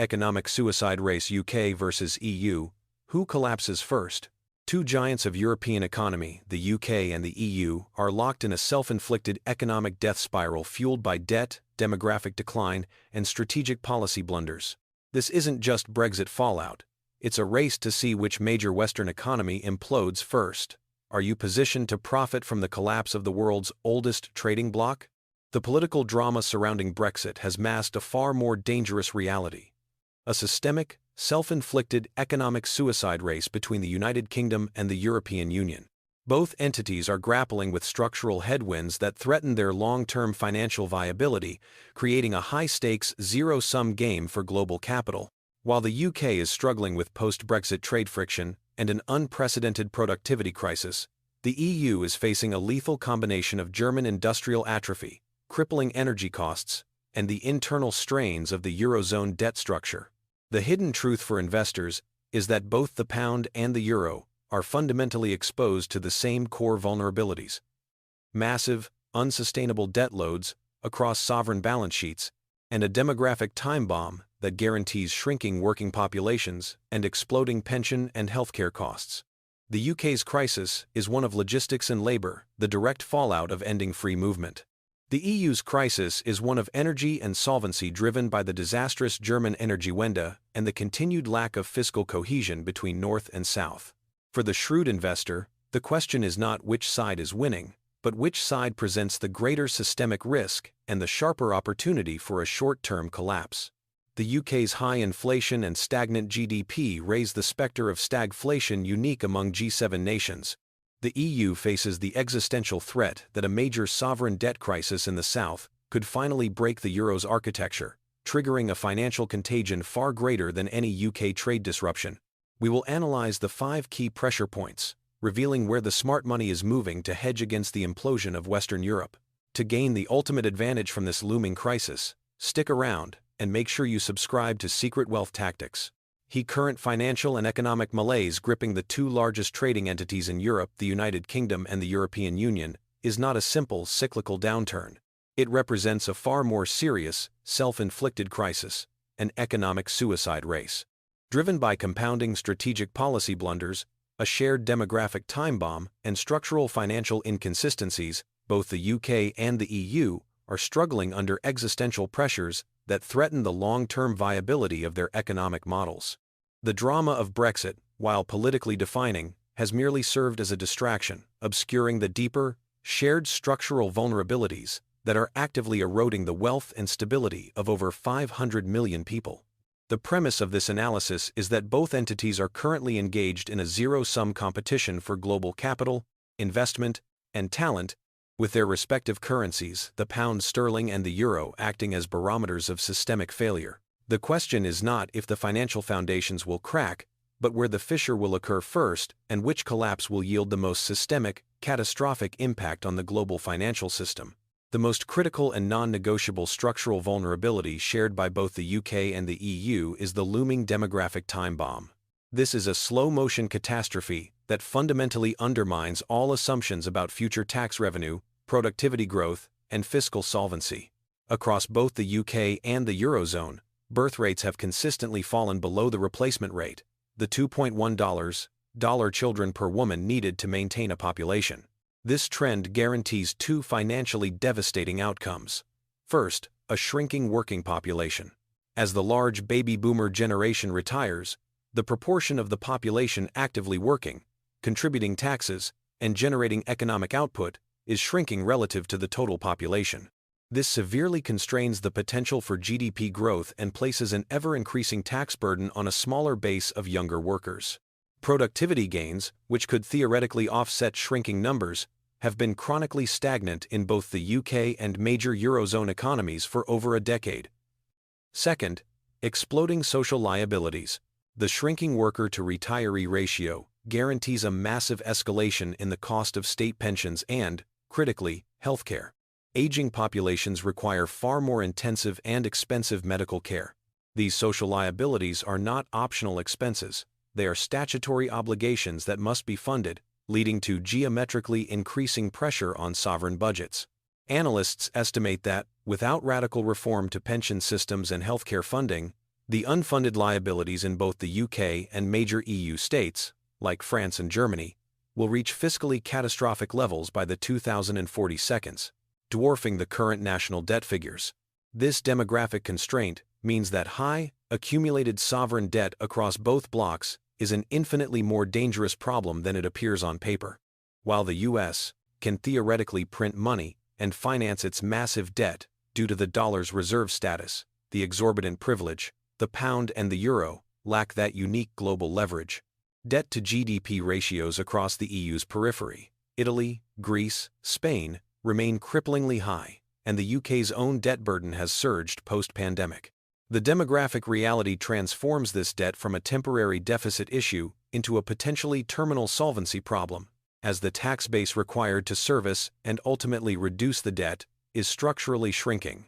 Economic suicide race UK versus EU. Who collapses first? Two giants of European economy, the UK and the EU, are locked in a self-inflicted economic death spiral fueled by debt, demographic decline, and strategic policy blunders. This isn't just Brexit fallout. It's a race to see which major Western economy implodes first. Are you positioned to profit from the collapse of the world's oldest trading bloc? The political drama surrounding Brexit has masked a far more dangerous reality: a systemic, self-inflicted economic suicide race between the United Kingdom and the European Union. Both entities are grappling with structural headwinds that threaten their long-term financial viability, creating a high-stakes, zero-sum game for global capital. While the UK is struggling with post-Brexit trade friction and an unprecedented productivity crisis, the EU is facing a lethal combination of German industrial atrophy, crippling energy costs, and the internal strains of the Eurozone debt structure. The hidden truth for investors is that both the pound and the euro are fundamentally exposed to the same core vulnerabilities: massive, unsustainable debt loads across sovereign balance sheets, and a demographic time bomb that guarantees shrinking working populations and exploding pension and healthcare costs. The UK's crisis is one of logistics and labor, the direct fallout of ending free movement. The EU's crisis is one of energy and solvency, driven by the disastrous German Energiewende and the continued lack of fiscal cohesion between North and South. For the shrewd investor, the question is not which side is winning, but which side presents the greater systemic risk and the sharper opportunity for a short-term collapse. The UK's high inflation and stagnant GDP raise the specter of stagflation unique among G7 nations. The EU faces the existential threat that a major sovereign debt crisis in the South could finally break the euro's architecture, triggering a financial contagion far greater than any UK trade disruption. We will analyze the 5 key pressure points, revealing where the smart money is moving to hedge against the implosion of Western Europe. To gain the ultimate advantage from this looming crisis, stick around and make sure you subscribe to Secret Wealth Tactics. Current financial and economic malaise gripping the two largest trading entities in Europe, the United Kingdom and the European Union, is not a simple cyclical downturn. It represents a far more serious, self-inflicted crisis, an economic suicide race. Driven by compounding strategic policy blunders, a shared demographic time bomb, and structural financial inconsistencies, both the UK and the EU are struggling under existential pressures that threaten the long-term viability of their economic models. The drama of Brexit, while politically defining, has merely served as a distraction, obscuring the deeper, shared structural vulnerabilities that are actively eroding the wealth and stability of over 500 million people. The premise of this analysis is that both entities are currently engaged in a zero-sum competition for global capital, investment, and talent, with their respective currencies, the pound sterling and the euro, acting as barometers of systemic failure. The question is not if the financial foundations will crack, but where the fissure will occur first and which collapse will yield the most systemic, catastrophic impact on the global financial system. The most critical and non-negotiable structural vulnerability shared by both the UK and the EU is the looming demographic time bomb. This is a slow-motion catastrophe that fundamentally undermines all assumptions about future tax revenue, productivity growth, and fiscal solvency. Across both the UK and the Eurozone, birth rates have consistently fallen below the replacement rate, the $2.1 children per woman needed to maintain a population. This trend guarantees two financially devastating outcomes. First, a shrinking working population. As the large baby boomer generation retires, the proportion of the population actively working, contributing taxes, and generating economic output is shrinking relative to the total population. This severely constrains the potential for GDP growth and places an ever-increasing tax burden on a smaller base of younger workers. Productivity gains, which could theoretically offset shrinking numbers, have been chronically stagnant in both the UK and major Eurozone economies for over a decade. Second, exploding social liabilities. The shrinking worker-to-retiree ratio guarantees a massive escalation in the cost of state pensions and, critically, healthcare. Aging populations require far more intensive and expensive medical care. These social liabilities are not optional expenses, they are statutory obligations that must be funded, leading to geometrically increasing pressure on sovereign budgets. Analysts estimate that, without radical reform to pension systems and healthcare funding, The unfunded liabilities in both the UK and major EU states, like France and Germany, will reach fiscally catastrophic levels by the 2040s, dwarfing the current national debt figures. This demographic constraint means that high, accumulated sovereign debt across both blocs is an infinitely more dangerous problem than it appears on paper. While the US can theoretically print money and finance its massive debt due to the dollar's reserve status, the exorbitant privilege, the pound and the euro lack that unique global leverage. Debt to GDP ratios across the EU's periphery, Italy, Greece, Spain, remain cripplingly high, and the UK's own debt burden has surged post-pandemic. The demographic reality transforms this debt from a temporary deficit issue into a potentially terminal solvency problem, as the tax base required to service and ultimately reduce the debt is structurally shrinking.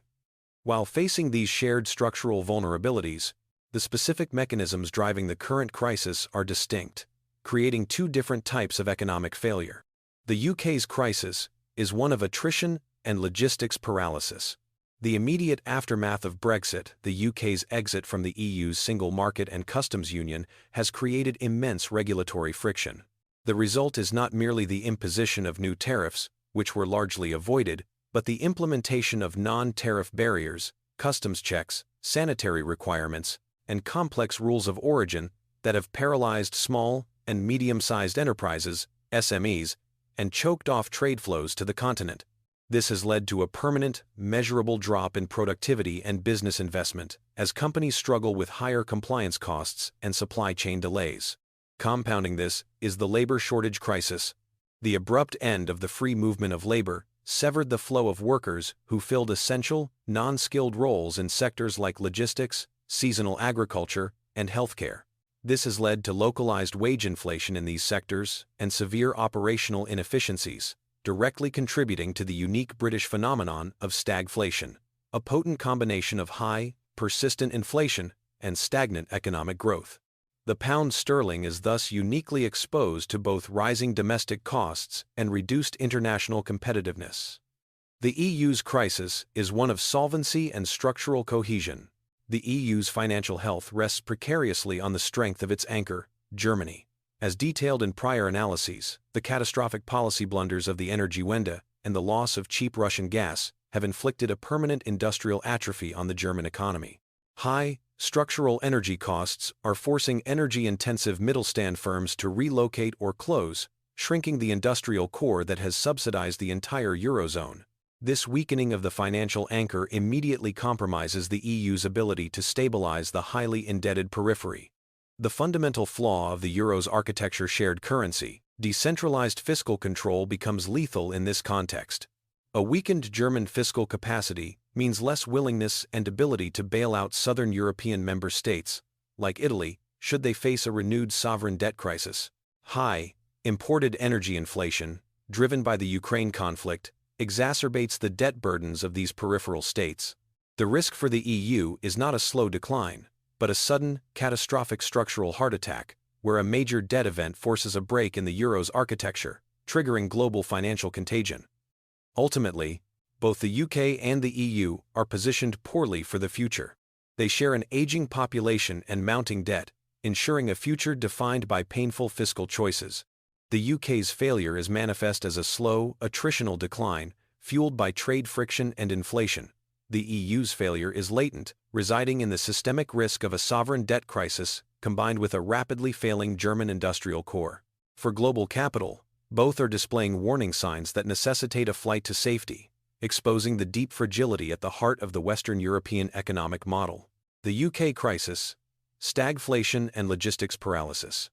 While facing these shared structural vulnerabilities, the specific mechanisms driving the current crisis are distinct, creating two different types of economic failure. The UK's crisis is one of attrition and logistics paralysis. The immediate aftermath of Brexit, the UK's exit from the EU's single market and customs union, has created immense regulatory friction. The result is not merely the imposition of new tariffs, which were largely avoided, but the implementation of non-tariff barriers, customs checks, sanitary requirements, and complex rules of origin that have paralyzed small and medium-sized enterprises, SMEs, and choked off trade flows to the continent. This has led to a permanent, measurable drop in productivity and business investment as companies struggle with higher compliance costs and supply chain delays. Compounding this is the labor shortage crisis. The abrupt end of the free movement of labor severed the flow of workers who filled essential, non-skilled roles in sectors like logistics, seasonal agriculture, and healthcare. This has led to localized wage inflation in these sectors and severe operational inefficiencies, directly contributing to the unique British phenomenon of stagflation, a potent combination of high, persistent inflation and stagnant economic growth. The pound sterling is thus uniquely exposed to both rising domestic costs and reduced international competitiveness. The EU's crisis is one of solvency and structural cohesion. The EU's financial health rests precariously on the strength of its anchor, Germany. As detailed in prior analyses, the catastrophic policy blunders of the Energiewende and the loss of cheap Russian gas have inflicted a permanent industrial atrophy on the German economy. High, structural energy costs are forcing energy-intensive Mittelstand firms to relocate or close, shrinking the industrial core that has subsidized the entire Eurozone. This weakening of the financial anchor immediately compromises the EU's ability to stabilize the highly indebted periphery. The fundamental flaw of the Euro's architecture shared currency, decentralized fiscal control becomes lethal in this context. A weakened German fiscal capacity means less willingness and ability to bail out southern European member states, like Italy, should they face a renewed sovereign debt crisis. High, imported energy inflation, driven by the Ukraine conflict, exacerbates the debt burdens of these peripheral states. The risk for the EU is not a slow decline, but a sudden, catastrophic structural heart attack, where a major debt event forces a break in the euro's architecture, triggering global financial contagion. Ultimately, both the UK and the EU are positioned poorly for the future. They share an aging population and mounting debt, ensuring a future defined by painful fiscal choices. The UK's failure is manifest as a slow, attritional decline, fueled by trade friction and inflation. The EU's failure is latent, residing in the systemic risk of a sovereign debt crisis combined with a rapidly failing German industrial core. For global capital, both are displaying warning signs that necessitate a flight to safety, exposing the deep fragility at the heart of the Western European economic model. The UK crisis, stagflation and logistics paralysis.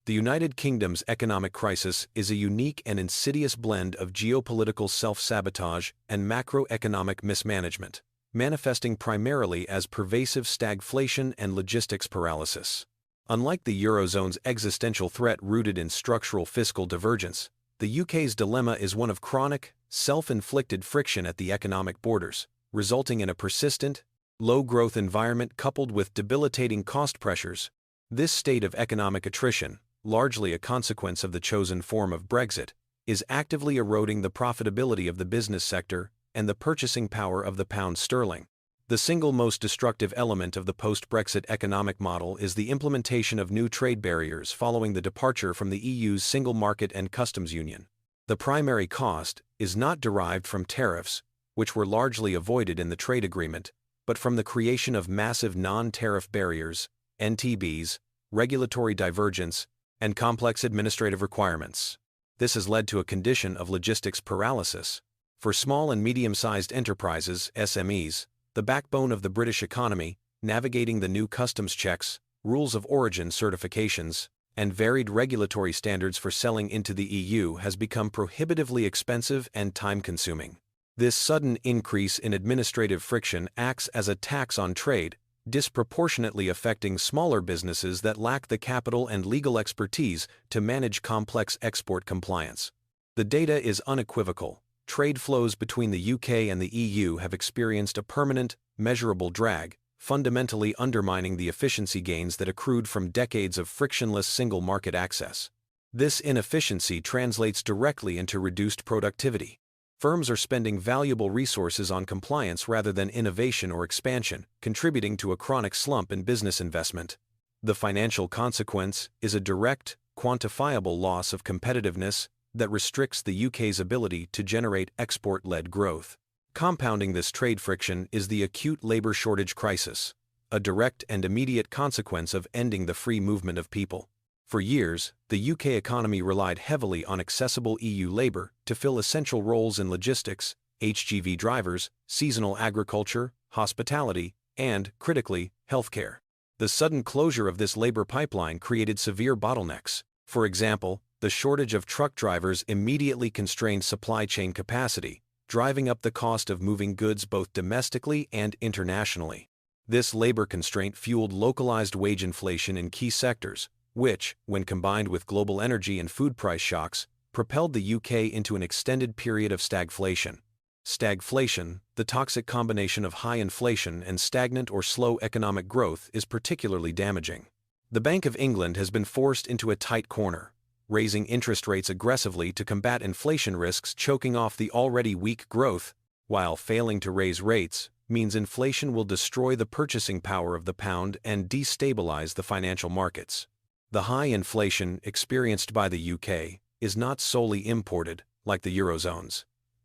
The United Kingdom's economic crisis is a unique and insidious blend of geopolitical self-sabotage and macroeconomic mismanagement, manifesting primarily as pervasive stagflation and logistics paralysis. Unlike the Eurozone's existential threat rooted in structural fiscal divergence, the UK's dilemma is one of chronic, self-inflicted friction at the economic borders, resulting in a persistent, low-growth environment coupled with debilitating cost pressures. This state of economic attrition, largely a consequence of the chosen form of Brexit, is actively eroding the profitability of the business sector and the purchasing power of the pound sterling. The single most destructive element of the post-Brexit economic model is the implementation of new trade barriers following the departure from the EU's single market and customs union. The primary cost is not derived from tariffs, which were largely avoided in the trade agreement, but from the creation of massive non-tariff barriers, NTBs, regulatory divergence, and complex administrative requirements. This has led to a condition of logistics paralysis. For small and medium-sized enterprises, SMEs, the backbone of the British economy, navigating the new customs checks, rules of origin certifications, and varied regulatory standards for selling into the EU has become prohibitively expensive and time-consuming. This sudden increase in administrative friction acts as a tax on trade, disproportionately affecting smaller businesses that lack the capital and legal expertise to manage complex export compliance. The data is unequivocal. Trade flows between the UK and the EU have experienced a permanent, measurable drag, fundamentally undermining the efficiency gains that accrued from decades of frictionless single market access. This inefficiency translates directly into reduced productivity. Firms are spending valuable resources on compliance rather than innovation or expansion, contributing to a chronic slump in business investment. The financial consequence is a direct, quantifiable loss of competitiveness that restricts the UK's ability to generate export-led growth. Compounding this trade friction is the acute labor shortage crisis, a direct and immediate consequence of ending the free movement of people. For years, the UK economy relied heavily on accessible EU labor to fill essential roles in logistics, HGV drivers, seasonal agriculture, hospitality, and, critically, healthcare. The sudden closure of this labor pipeline created severe bottlenecks. For example, the shortage of truck drivers immediately constrained supply chain capacity, driving up the cost of moving goods both domestically and internationally. This labor constraint fueled localized wage inflation in key sectors, which, when combined with global energy and food price shocks, propelled the UK into an extended period of stagflation. Stagflation, the toxic combination of high inflation and stagnant or slow economic growth, is particularly damaging. The Bank of England has been forced into a tight corner, raising interest rates aggressively to combat inflation risks choking off the already weak growth, while failing to raise rates means inflation will destroy the purchasing power of the pound and destabilize the financial markets. The high inflation experienced by the UK is not solely imported, like the Eurozone's.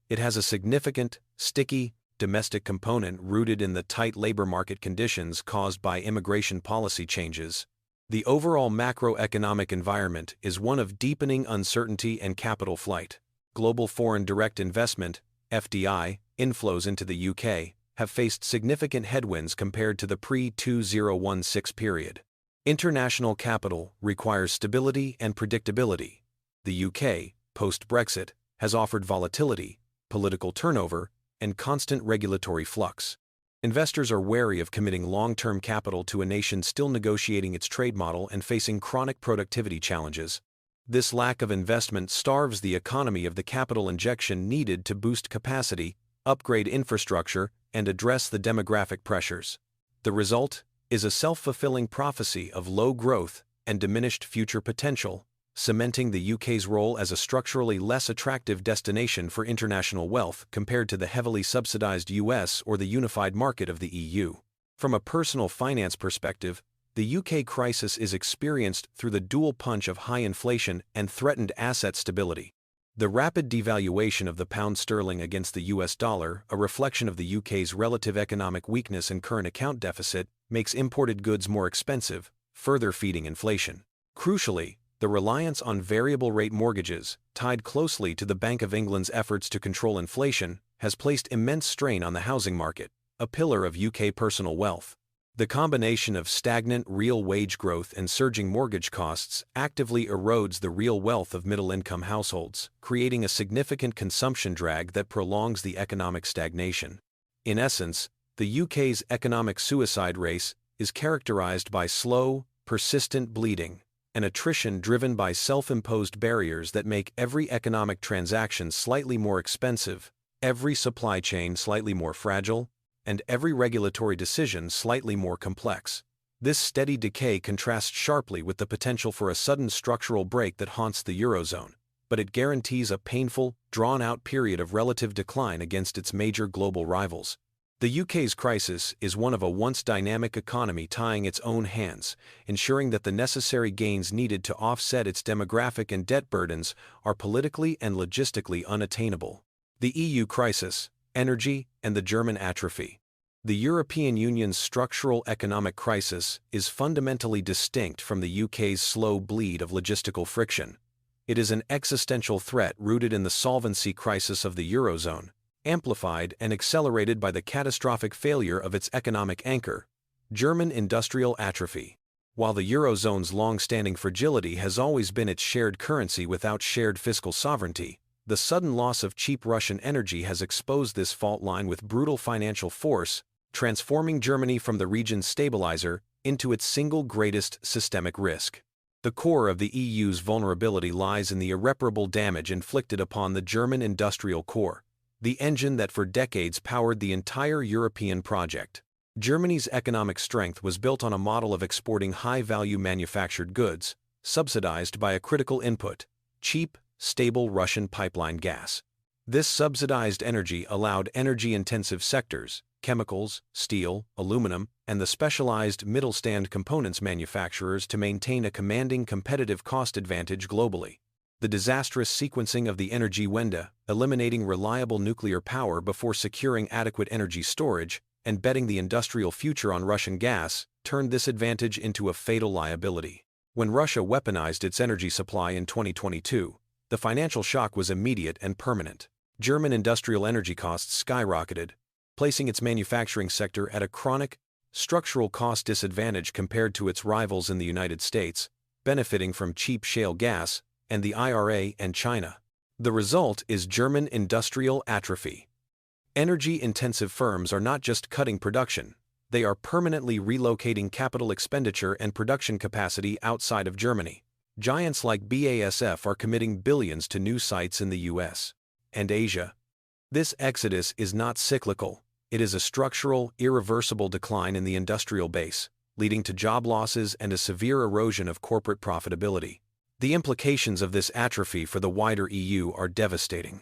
It has a significant, sticky, domestic component rooted in the tight labor market conditions caused by immigration policy changes. The overall macroeconomic environment is one of deepening uncertainty and capital flight. Global foreign direct investment, FDI, inflows into the UK have faced significant headwinds compared to the pre-2016 period. International capital requires stability and predictability. The UK, post-Brexit, has offered volatility, political turnover, and constant regulatory flux. Investors are wary of committing long-term capital to a nation still negotiating its trade model and facing chronic productivity challenges. This lack of investment starves the economy of the capital injection needed to boost capacity, upgrade infrastructure, and address the demographic pressures. The result is a self-fulfilling prophecy of low growth and diminished future potential, cementing the UK's role as a structurally less attractive destination for international wealth compared to the heavily subsidized US or the unified market of the EU. From a personal finance perspective, the UK crisis is experienced through the dual punch of high inflation and threatened asset stability. The rapid devaluation of the pound sterling against the US dollar, a reflection of the UK's relative economic weakness and current account deficit, makes imported goods more expensive, further feeding inflation. Crucially, the reliance on variable rate mortgages, tied closely to the Bank of England's efforts to control inflation, has placed immense strain on the housing market, a pillar of UK personal wealth. The combination of stagnant real wage growth and surging mortgage costs actively erodes the real wealth of middle-income households, creating a significant consumption drag that prolongs the economic stagnation. In essence, the UK's economic suicide race is characterized by slow, persistent bleeding, an attrition driven by self-imposed barriers that make every economic transaction slightly more expensive, every supply chain slightly more fragile, and every regulatory decision slightly more complex. This steady decay contrasts sharply with the potential for a sudden structural break that haunts the Eurozone, but it guarantees a painful, drawn-out period of relative decline against its major global rivals. The UK's crisis is one of a once dynamic economy tying its own hands, ensuring that the necessary gains needed to offset its demographic and debt burdens are politically and logistically unattainable. The EU crisis, energy, and the German atrophy. The European Union's structural economic crisis is fundamentally distinct from the UK's slow bleed of logistical friction. It is an existential threat rooted in the solvency crisis of the Eurozone, amplified and accelerated by the catastrophic failure of its economic anchor, German industrial atrophy. While the Eurozone's long-standing fragility has always been its shared currency without shared fiscal sovereignty, the sudden loss of cheap Russian energy has exposed this fault line with brutal financial force, transforming Germany from the region's stabilizer into its single greatest systemic risk. The core of the EU's vulnerability lies in the irreparable damage inflicted upon the German industrial core, the engine that for decades powered the entire European project. Germany's economic strength was built on a model of exporting high-value manufactured goods, subsidized by a critical input: cheap, stable Russian pipeline gas. This subsidized energy allowed energy-intensive sectors, chemicals, steel, aluminum, and the specialized middle-stand components manufacturers to maintain a commanding competitive cost advantage globally. The disastrous sequencing of the Energiewende, eliminating reliable nuclear power before securing adequate energy storage, and betting the industrial future on Russian gas, turned this advantage into a fatal liability. When Russia weaponized its energy supply in 2022, the financial shock was immediate and permanent. German industrial energy costs skyrocketed, placing its manufacturing sector at a chronic, structural cost disadvantage compared to its rivals in the United States, benefiting from cheap shale gas, and the IRA and China. The result is German industrial atrophy. Energy-intensive firms are not just cutting production, they are permanently relocating capital expenditure and production capacity outside of Germany. Giants like BASF are committing billions to new sites in the US and Asia. This exodus is not cyclical, it is a structural, irreversible decline in the industrial base, leading to job losses and a severe erosion of corporate profitability. The implications of this atrophy for the wider EU are devastating.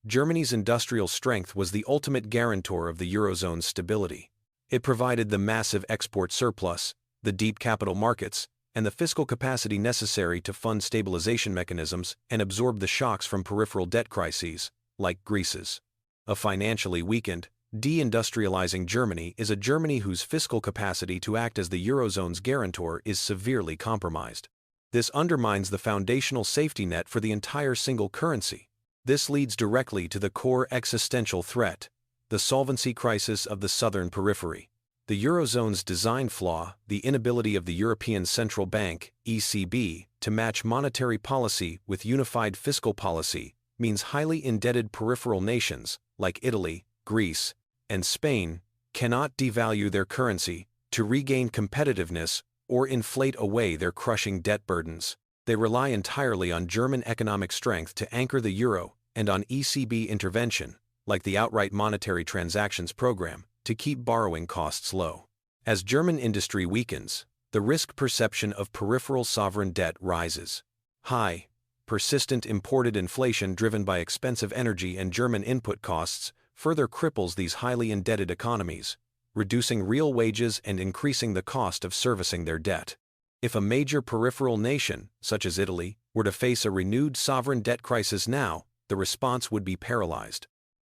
Germany's industrial strength was the ultimate guarantor of the Eurozone's stability. It provided the massive export surplus, the deep capital markets, and the fiscal capacity necessary to fund stabilization mechanisms and absorb the shocks from peripheral debt crises, like Greece's. A financially weakened, deindustrializing Germany is a Germany whose fiscal capacity to act as the Eurozone's guarantor is severely compromised. This undermines the foundational safety net for the entire single currency. This leads directly to the core existential threat, the solvency crisis of the southern periphery. The Eurozone's design flaw, the inability of the European Central Bank, ECB, to match monetary policy with unified fiscal policy, means highly indebted peripheral nations, like Italy, Greece, and Spain, cannot devalue their currency to regain competitiveness or inflate away their crushing debt burdens. They rely entirely on German economic strength to anchor the euro and on ECB intervention, like the outright monetary transactions program, to keep borrowing costs low. As German industry weakens, the risk perception of peripheral sovereign debt rises. High, persistent imported inflation driven by expensive energy and German input costs further cripples these highly indebted economies, reducing real wages and increasing the cost of servicing their debt. If a major peripheral nation, such as Italy, were to face a renewed sovereign debt crisis now, the response would be paralyzed.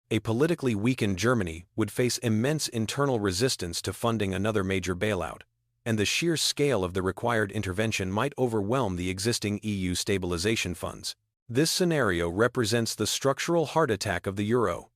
A politically weakened Germany would face immense internal resistance to funding another major bailout, and the sheer scale of the required intervention might overwhelm the existing EU stabilization funds. This scenario represents the structural heart attack of the euro.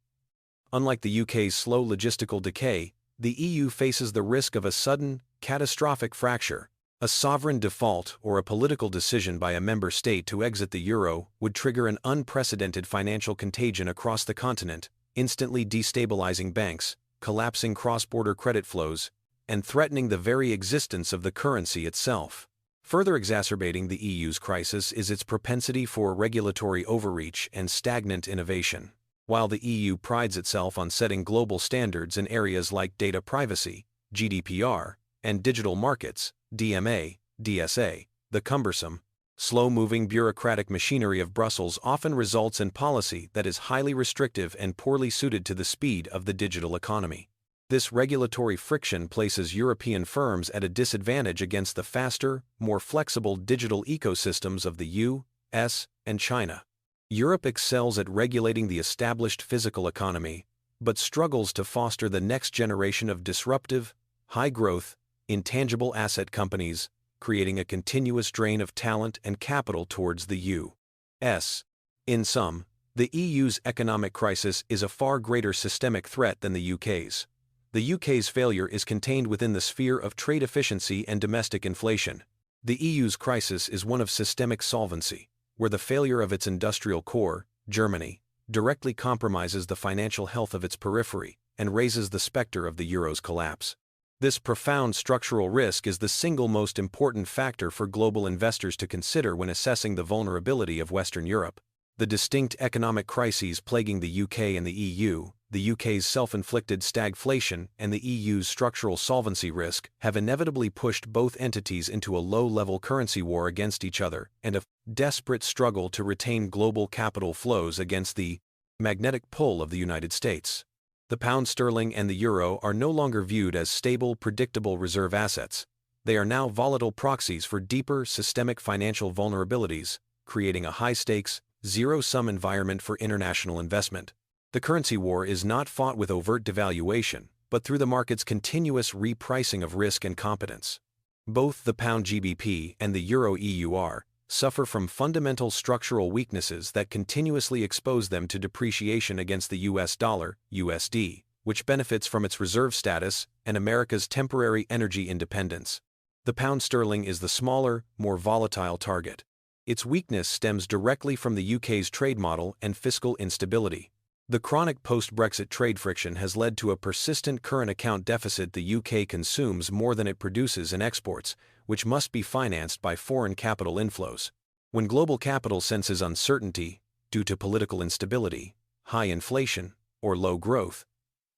Unlike the UK's slow logistical decay, the EU faces the risk of a sudden, catastrophic fracture. A sovereign default or a political decision by a member state to exit the euro would trigger an unprecedented financial contagion across the continent, instantly destabilizing banks, collapsing cross-border credit flows, and threatening the very existence of the currency itself. Further exacerbating the EU's crisis is its propensity for regulatory overreach and stagnant innovation. While the EU prides itself on setting global standards in areas like data privacy, GDPR, and digital markets, DMA, DSA, the cumbersome, slow-moving bureaucratic machinery of Brussels often results in policy that is highly restrictive and poorly suited to the speed of the digital economy. This regulatory friction places European firms at a disadvantage against the faster, more flexible digital ecosystems of the U.S. and China. Europe excels at regulating the established physical economy, but struggles to foster the next generation of disruptive, high-growth, intangible asset companies, creating a continuous drain of talent and capital towards the U.S. In sum, the EU's economic crisis is a far greater systemic threat than the UK's. The UK's failure is contained within the sphere of trade efficiency and domestic inflation. The EU's crisis is one of systemic solvency, where the failure of its industrial core, Germany, directly compromises the financial health of its periphery and raises the specter of the euro's collapse. This profound structural risk is the single most important factor for global investors to consider when assessing the vulnerability of Western Europe. The distinct economic crises plaguing the UK and the EU, the UK's self-inflicted stagflation and the EU's structural solvency risk, have inevitably pushed both entities into a low-level currency war against each other and a desperate struggle to retain global capital flows against the magnetic pull of the United States. The pound sterling and the euro are no longer viewed as stable, predictable reserve assets. They are now volatile proxies for deeper systemic financial vulnerabilities, creating a high-stakes, zero-sum environment for international investment. The currency war is not fought with overt devaluation, but through the market's continuous repricing of risk and competence. Both the pound GBP and the euro EUR suffer from fundamental structural weaknesses that continuously expose them to depreciation against the US dollar, USD, which benefits from its reserve status and America's temporary energy independence. The pound sterling is the smaller, more volatile target. Its weakness stems directly from the UK's trade model and fiscal instability. The chronic post-Brexit trade friction has led to a persistent current account deficit. The UK consumes more than it produces in exports, which must be financed by foreign capital inflows. When global capital senses uncertainty, due to political instability, high inflation, or low growth,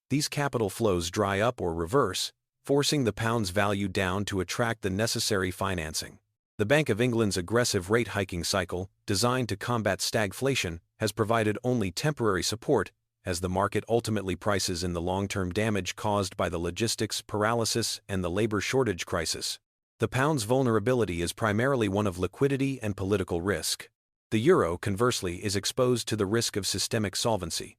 these capital flows dry up or reverse, forcing the pound's value down to attract the necessary financing. The Bank of England's aggressive rate hiking cycle, designed to combat stagflation, has provided only temporary support, as the market ultimately prices in the long-term damage caused by the logistics paralysis and the labor shortage crisis. The pound's vulnerability is primarily one of liquidity and political risk. The euro, conversely, is exposed to the risk of systemic solvency.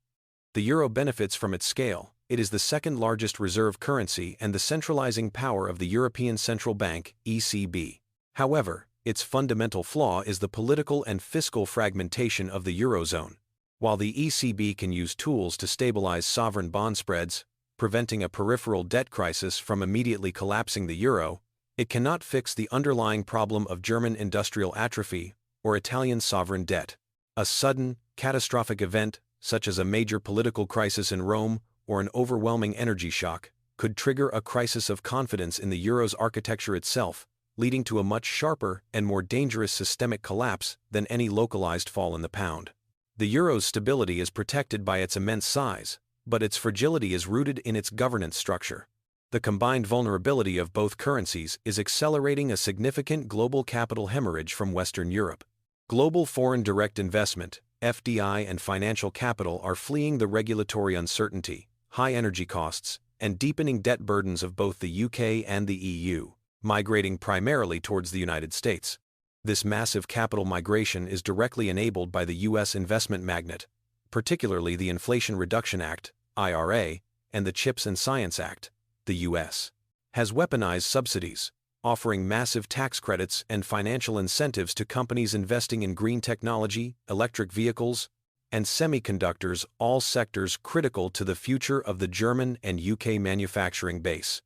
The euro benefits from its scale. It is the second largest reserve currency and the centralizing power of the European Central Bank, ECB. However, its fundamental flaw is the political and fiscal fragmentation of the Eurozone. While the ECB can use tools to stabilize sovereign bond spreads, preventing a peripheral debt crisis from immediately collapsing the euro, it cannot fix the underlying problem of German industrial atrophy or Italian sovereign debt. A sudden, catastrophic event, such as a major political crisis in Rome or an overwhelming energy shock, could trigger a crisis of confidence in the euro's architecture itself, leading to a much sharper and more dangerous systemic collapse than any localized fall in the pound. The euro's stability is protected by its immense size, but its fragility is rooted in its governance structure. The combined vulnerability of both currencies is accelerating a significant global capital hemorrhage from Western Europe. Global foreign direct investment, FDI, and financial capital are fleeing the regulatory uncertainty, high energy costs, and deepening debt burdens of both the UK and the EU, migrating primarily towards the United States. This massive capital migration is directly enabled by the U.S. investment magnet, particularly the Inflation Reduction Act, IRA, and the CHIPS and Science Act. The U.S. has weaponized subsidies, offering massive tax credits and financial incentives to companies investing in green technology, electric vehicles, and semiconductors, all sectors critical to the future of the German and UK manufacturing base.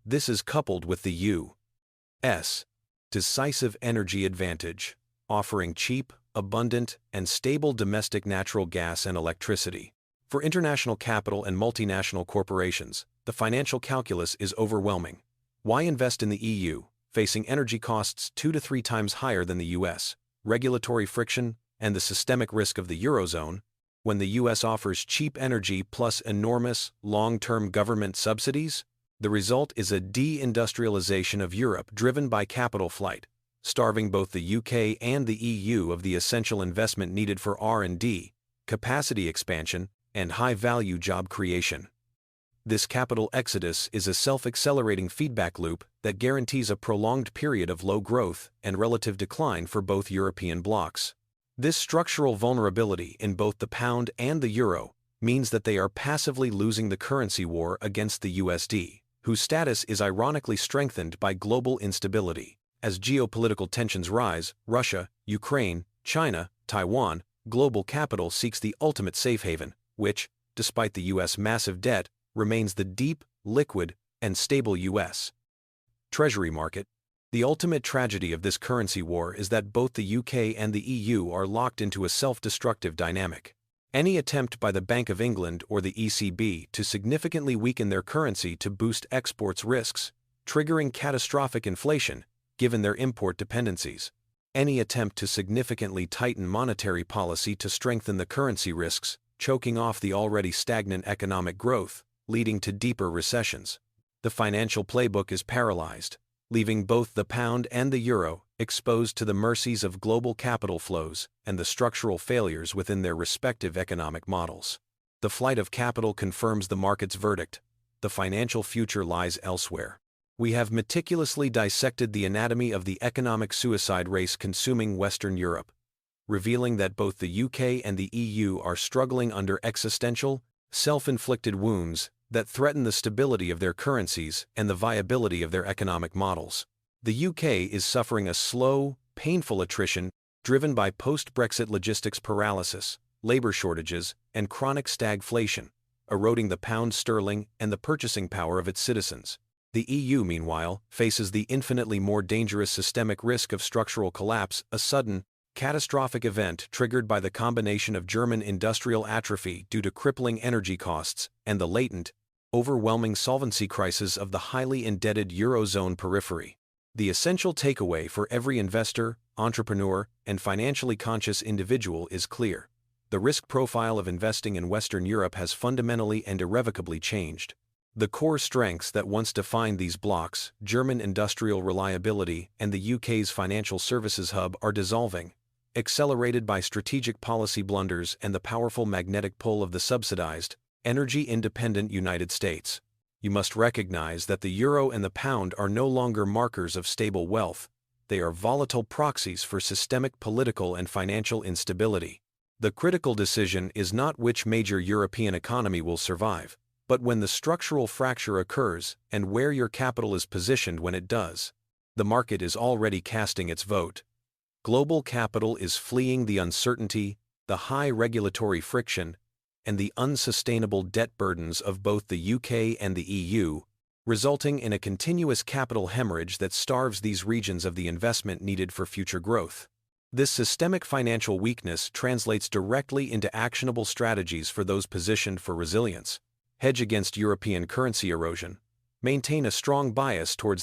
This is coupled with the U.S. decisive energy advantage, offering cheap, abundant, and stable domestic natural gas and electricity. For international capital and multinational corporations, the financial calculus is overwhelming. Why invest in the EU, facing energy costs 2 to 3 times higher than the US, regulatory friction, and the systemic risk of the Eurozone, when the US offers cheap energy plus enormous, long-term government subsidies? The result is a de-industrialization of Europe driven by capital flight, starving both the UK and the EU of the essential investment needed for R&D, capacity expansion, and high-value job creation. This capital exodus is a self-accelerating feedback loop that guarantees a prolonged period of low growth and relative decline for both European blocs. This structural vulnerability in both the pound and the euro means that they are passively losing the currency war against the USD, whose status is ironically strengthened by global instability. As geopolitical tensions rise, Russia, Ukraine, China, Taiwan, global capital seeks the ultimate safe haven, which, despite the U.S. massive debt, remains the deep, liquid, and stable U.S. Treasury market. The ultimate tragedy of this currency war is that both the UK and the EU are locked into a self-destructive dynamic. Any attempt by the Bank of England or the ECB to significantly weaken their currency to boost exports risks, triggering catastrophic inflation, given their import dependencies. Any attempt to significantly tighten monetary policy to strengthen the currency risks, choking off the already stagnant economic growth, leading to deeper recessions. The financial playbook is paralyzed, leaving both the pound and the euro exposed to the mercies of global capital flows and the structural failures within their respective economic models. The flight of capital confirms the market's verdict. The financial future lies elsewhere. We have meticulously dissected the anatomy of the economic suicide race consuming Western Europe, revealing that both the UK and the EU are struggling under existential, self-inflicted wounds that threaten the stability of their currencies and the viability of their economic models. The UK is suffering a slow, painful attrition driven by post-Brexit logistics paralysis, labor shortages, and chronic stagflation, eroding the pound sterling and the purchasing power of its citizens. The EU, meanwhile, faces the infinitely more dangerous systemic risk of structural collapse, a sudden, catastrophic event triggered by the combination of German industrial atrophy due to crippling energy costs and the latent, overwhelming solvency crisis of the highly indebted Eurozone periphery. The essential takeaway for every investor, entrepreneur, and financially conscious individual is clear. The risk profile of investing in Western Europe has fundamentally and irrevocably changed. The core strengths that once defined these blocs, German industrial reliability and the UK's financial services hub, are dissolving, accelerated by strategic policy blunders and the powerful magnetic pull of the subsidized, energy-independent United States. You must recognize that the euro and the pound are no longer markers of stable wealth. They are volatile proxies for systemic political and financial instability. The critical decision is not which major European economy will survive, but when the structural fracture occurs and where your capital is positioned when it does. The market is already casting its vote. Global capital is fleeing the uncertainty, the high regulatory friction, and the unsustainable debt burdens of both the UK and the EU, resulting in a continuous capital hemorrhage that starves these regions of the investment needed for future growth. This systemic financial weakness translates directly into actionable strategies for those positioned for resilience. Hedge against European currency erosion. Maintain a strong bias towards the